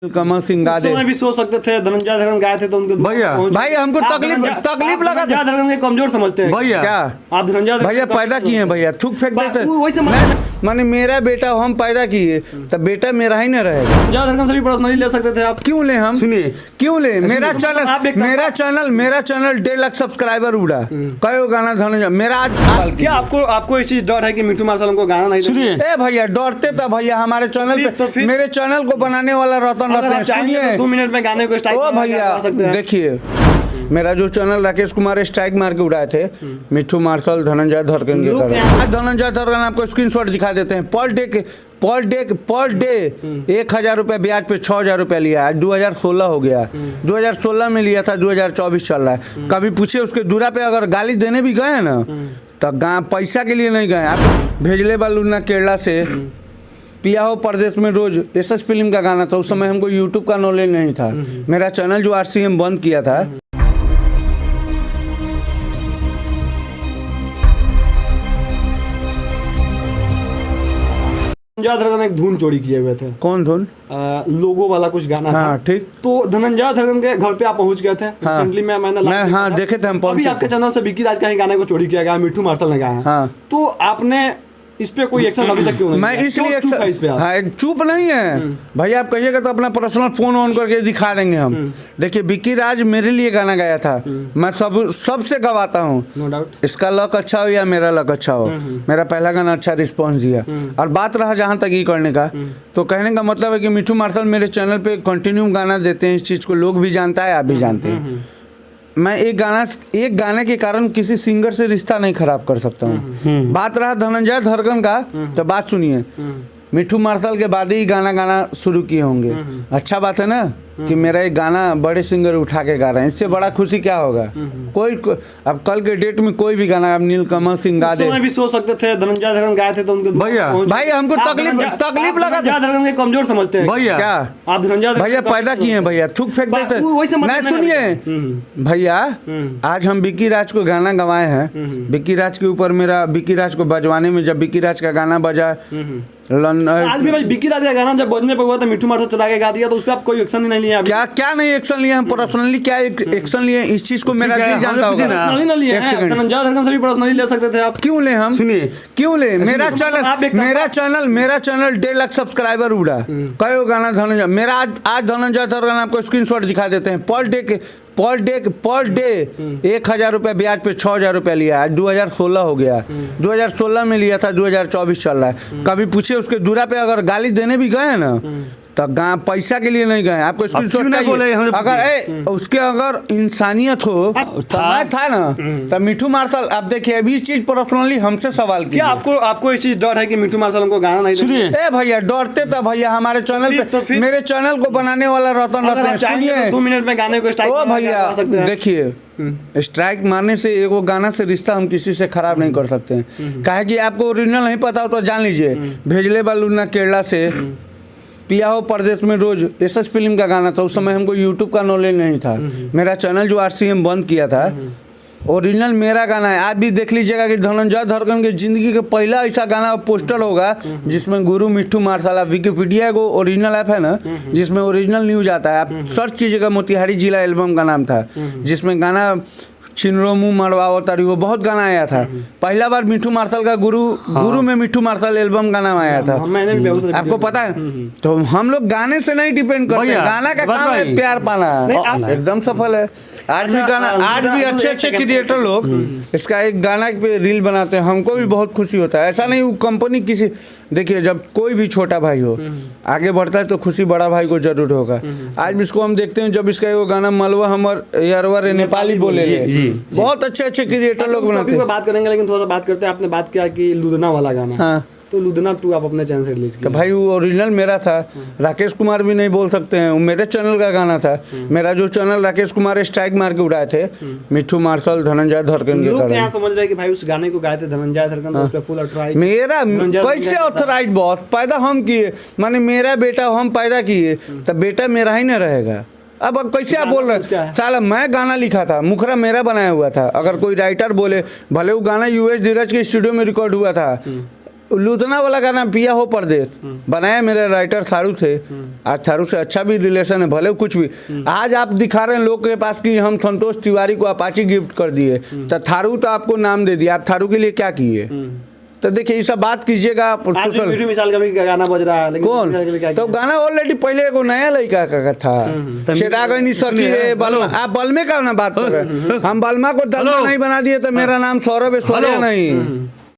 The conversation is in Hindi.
कमल सिंह गा दे भी सोच सकते थे धनंजय धर्म गाए थे तो उनके भैया भाई हमको तकलीफ लगा धनंजय धर्म के कमजोर समझते हैं भैया क्या आप धनंजय भैया पैदा किए हैं भैया थूक फेंक देते वही समझ माने मेरा बेटा हम पैदा किए तब बेटा मेरा ही न रहेगा। धनंजय धर्म से भी पर्सनली ले सकते थे आप। क्यों ले हम सुनिए क्यों ले मेरा चैनल 1.5 लाख सब्सक्राइबर उड़ा कई गाना धनंजय मेरा आज क्या आपको इस चीज डर है कि मिठू मार्शल हमको गाना नहीं सुनिए ए भैया डरते था भैया हमारे चैनल पे मेरे चैनल को बनाने वाला रतन रतन सुनिए 2 मिनट में गाने को स्टाइल ओ भैया देखिए मेरा जो चैनल राकेश कुमार स्ट्राइक मार के उड़ाए थे मिठू मार्शल धनंजय धरकन के कारण आज धनंजय धरकन आपको स्क्रीनशॉट दिखा देते हैं पर डे 1,000 रुपये ब्याज पे 6,000 रुपया लिया आज 2016 हो गया 2016 में लिया था 2024 चल रहा है। कभी पूछे उसके दूरा पे अगर गाली देने भी गए ना तो पैसा के लिए नहीं गए। आप भेजले बालूना केरला से पिया हो परदेश में रोज एसएस फिल्म का गाना था। उस समय हमको यूट्यूब का नॉलेज नहीं था। मेरा चैनल जो RCM बंद किया था धनंजय धर्म एक धुन चोरी किए हुए थे। कौन धुन? लोगो वाला कुछ गाना हाँ, था ठीक। तो धनंजय धर्म के घर पे आप पहुंच गए थे रिसेंटली मैंने हाँ देखे थे हम अभी आपके चैनल से विक्की राज का ही गाने को चोरी किया गया मिठू मार्शल ने गाया हाँ। तो आपने इस पे कोई एक्शन अभी तक क्यों नहीं? मैं इसलिए चुप नहीं है भैया। आप कहिएगा तो अपना पर्सनल फोन ऑन करके दिखा देंगे हम। देखिए विक्की राज मेरे लिए गाना गाया था। मैं सबसे गवाता हूँ नो डाउट। इसका लक अच्छा हो या मेरा लक अच्छा हो। मेरा पहला गाना अच्छा रिस्पॉन्स दिया और बात रहा जहाँ तक ये करने का तो कहने का मतलब है कि मिठू मार्शल मेरे चैनल पे कंटिन्यू गाना देते हैं। इस चीज़ को लोग भी जानता है आप भी जानते हैं। मैं एक गाने के कारण किसी सिंगर से रिश्ता नहीं खराब कर सकता हूँ। बात रहा धनंजय धरकन का तो बात सुनिए मिठू मार्शल के बाद ही गाना गाना शुरू किए होंगे। अच्छा बात है ना कि मेरा एक गाना बड़े सिंगर उठा के गा रहे हैं। इससे बड़ा खुशी क्या होगा? कोई अब कल के डेट में कोई भी गाना आप नीलकमल सिंह गा दे भी सोच सकते थे धनंजय धर्म गाए थे तो उनके भैया भाई हमको तकलीफ लगा धनंजय धर्म के कमजोर समझते हैं भैया क्या आप धनंजय भैया पैदा किए हैं भैया थूक फेंक देते नहीं। सुनिए भैया आज हम विक्की राज को गाना गवाए हैं। विक्की राज के ऊपर मेरा विक्की राज को बजवाने में जब विक्की राज का गाना बजा आज भी भाई विक्की राज का गाना जब बजने पे हुआ था मिठू मार्शल चला के गा दिया तो उस पर आप कोई एक्शन नहीं लिया? क्या नहीं एक्शन लिया हम पर्सनली क्या एक्शन लिए इस चीज को मेरा दिल जानता होगा। धनंजय धर्म से भी पर्सनली ले सकते थे आप। क्यों ले हम सुनिए क्यों ले मेरा चैनल 1.5 लाख सब्सक्राइबर उड़ा कई गाना धनंजय मेरा आज धनंजय धरकन आपको स्क्रीनशॉट दिखा देते हैं पर डे 1,000 रुपये ब्याज पे 6,000 रुपया लिया आज 2016 हो गया 2016 में लिया था 2024 चल रहा है। कभी पूछे उसके दूरा पे अगर गाली देने भी गए ना तो पैसा के लिए नहीं गए। आपको अगर उसके अगर इंसानियत हो मैं था ना तो मिठू मार्शल आप देखिए अभी इस चीज पर्सनली हमसे सवाल किया। आपको इस चीज डर है कि मिठू मार्शल हमको गाना नहीं सुनिए ए भैया डरते था भैया हमारे चैनल पे मेरे चैनल को बनाने वाला रतन रतन सुनिए 2 मिनट में गाने को स्टाइल ओ भैया देखिए स्ट्राइक मारने से एगो गाना से रिश्ता हम किसी से खराब नहीं कर सकते हैं। काहे कि आपको ओरिजिनल नहीं पता हो तो जान लीजिए भेजले बालूना केरला से पिया हो परदेश में रोज एसएस फिल्म का गाना था। उस समय हमको यूट्यूब का नॉलेज नहीं था। मेरा चैनल जो RCM बंद किया था ओरिजिनल मेरा गाना है। आप भी देख लीजिएगा कि धनंजय धरकन की जिंदगी का पहला ऐसा गाना पोस्टर होगा जिसमें गुरु मिठू मार्शल आप विकिपीडिया को ओरिजिनल ऐप है ना जिसमें ओरिजिनल न्यूज आता है। आप सर्च कीजिएगा मोतिहारी जिला एल्बम का नाम था जिसमें गाना छिनरो मुँह मरवाओ तारी वो बहुत गाना आया था। पहला बार मिठू मार्शल का गुरु में मिठू मार्शल एल्बम का नाम आया था। आपको पता है तो हम लोग गाने से नहीं डिपेंड करते। गाना का काम है प्यार पाना एकदम सफल है। आज भी अच्छे क्रिएटर लोग इसका एक गाना पे रील बनाते हैं। हमको भी बहुत खुशी होता है। ऐसा नहीं वो कंपनी किसी देखिए जब कोई भी छोटा भाई हो आगे बढ़ता है तो खुशी बड़ा भाई को जरूर होगा। आज भी इसको हम देखते हैं जब इसका वो गाना मलवा हमर यारवर नेपाली बोले बहुत अच्छे क्रिएटर लोग बनाते हैं। बात करेंगे लेकिन थोड़ा सा बात करते हैं। आपने बात किया कि लुधना वाला गाना हाँ तो लुधना 2 आप अपने चैनल से रिलीज किया तो भाई वो ओरिजिनल मेरा था। राकेश कुमार भी नहीं बोल सकते हैं वो मेरे चैनल का गाना था। मेरा जो चैनल राकेश कुमार स्ट्राइक मार के उड़ाए थे मिठू मार्शल धनंजय धरकन के कारण समझ रहे कि भाई उस गाने को गाए थे धनंजय धरकन उस पे फुल ऑथराइज मेरा कैसे ऑथराइज बॉस पैदा हम किए माने मेरा बेटा हम पैदा किए तब बेटा मेरा ही न रहेगा। अब कैसे आप बोल रहे हैं? साला मैं गाना लिखा था मुखरा मेरा बनाया हुआ था। अगर कोई राइटर बोले भले वो गाना US धीरज के स्टूडियो में रिकॉर्ड हुआ था लुधियाना वाला गाना पिया हो परदेश बनाया मेरे राइटर थारू थे। आज थारू से अच्छा भी रिलेशन है, भले कुछ भी। आज आप दिखा रहे हैं लोग के पास कि हम संतोष तिवारी को अपाची गिफ्ट कर दिए, तो थारू तो आपको नाम दे दिया, आप थारू के लिए क्या किए? तो देखिए ये सब बात कीजिएगा। मिठू मिसाल का भी गाना बज रहा है, लेकिन कौन तो गाना ऑलरेडी पहले एगो नया लड़का का था, चिरागनी सखी रे बलमा। आप बलमे का ना बात कर रहे हैं, हम बलमा को दलमा नहीं बना दिए तो मेरा नाम सौरभ ऐश्वर्या नहीं।